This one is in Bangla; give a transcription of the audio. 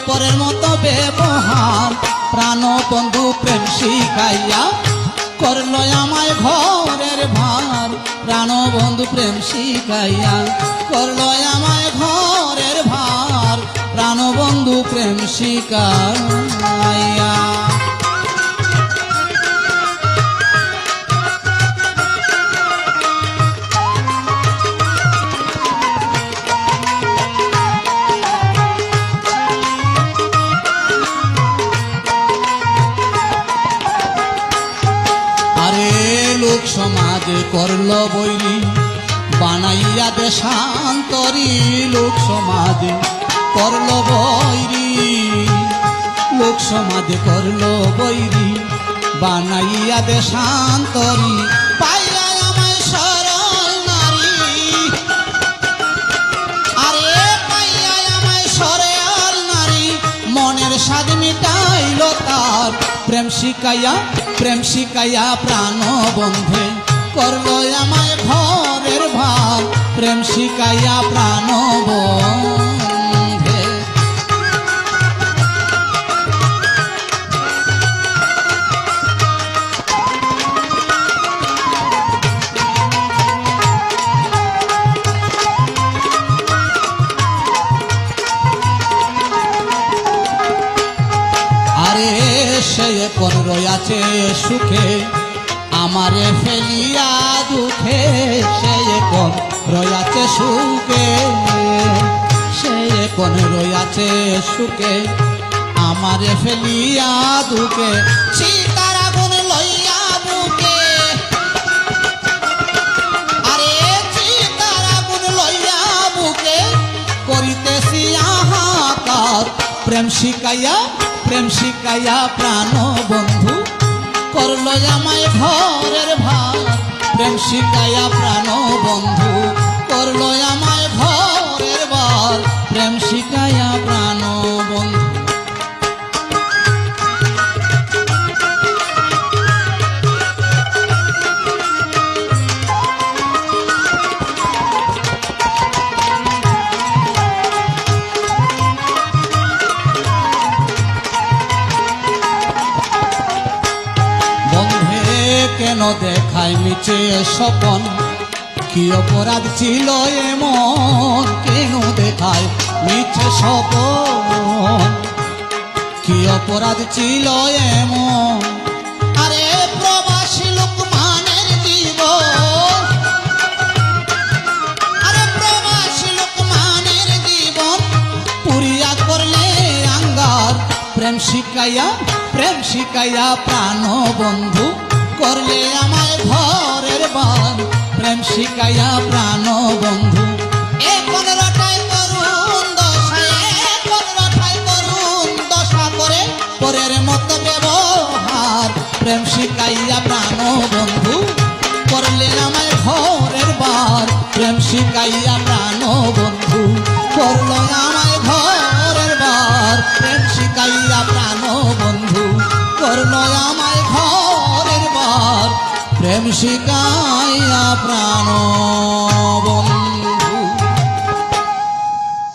পরের মতো ব্যবহার প্রাণ বন্ধু প্রেম শিখাইয়া করলো আমায় ঘরের ভার প্রাণ বন্ধু প্রেম শিখাইয়া করলো আমায় ঘরের ভার প্রাণ বন্ধু প্রেম শিখাইয়া লোক সমাজে করল বৈরী বানাইয়া দেশান্তরী লোক সমাজে করল বৈরী লোক সমাজে করল বৈরী বানাইয়া দেশান্তরী পাইয়া আমায় সরল নারী আরে পাইয়া আমায় সরল নারী মনের স্বাদ মিটাইল তার প্রেম শিখাইয়া প্রাণ বন্ধে করলো আমায় ঘরের ভার প্রেম শিখাইয়া প্রাণ বন্ধে আরে সে কোন রয়াছে সুখে আমারে ফেলিয়া দুঃখে সে কোন রয়াছে সুখে সে কোন রয়াছে সুখে আমারে ফেলিয়া দুঃখে সীতার আগুন লইয়া বুকে আরে সীতার আগুন লইয়া বুকে করিতেছি আহাকার প্রেম শিখাইয়া প্রাণ বন্ধু করলো আমায় ঘরের ভার প্রেম শিখাইয়া প্রাণ বন্ধু করলো আমায় ঘরের ভার প্রেম শিখাইয়া প্রাণ বন্ধু কেন দেখায় মিছে স্বপন কি অপরাধ ছিল এমন কেন দেখায় মিছে স্বপন কি অপরাধ ছিল এমন আরে প্রবাসী লোকমানের জীবন আরে প্রবাসী লোকমানের জীবন পুরিয়া করলে আঙ্গার প্রেম শিখাইয়া প্রাণ বন্ধু করলে আমায় ঘরের বার প্রেম শিখাইয়া প্রাণ বন্ধু এখন রটাই করুন দশা করে পরের মতো ব্যবহার প্রেম শিখাইয়া প্রাণ বন্ধু করলে আমায় ঘরের বার প্রেম শিখাইয়া প্রাণ বন্ধু করলো আমায় ঘরের বার প্রেম শিখাইয়া প্রাণ বন্ধু করলো আমায় ঘরের বার প্রেম শিখাইয়া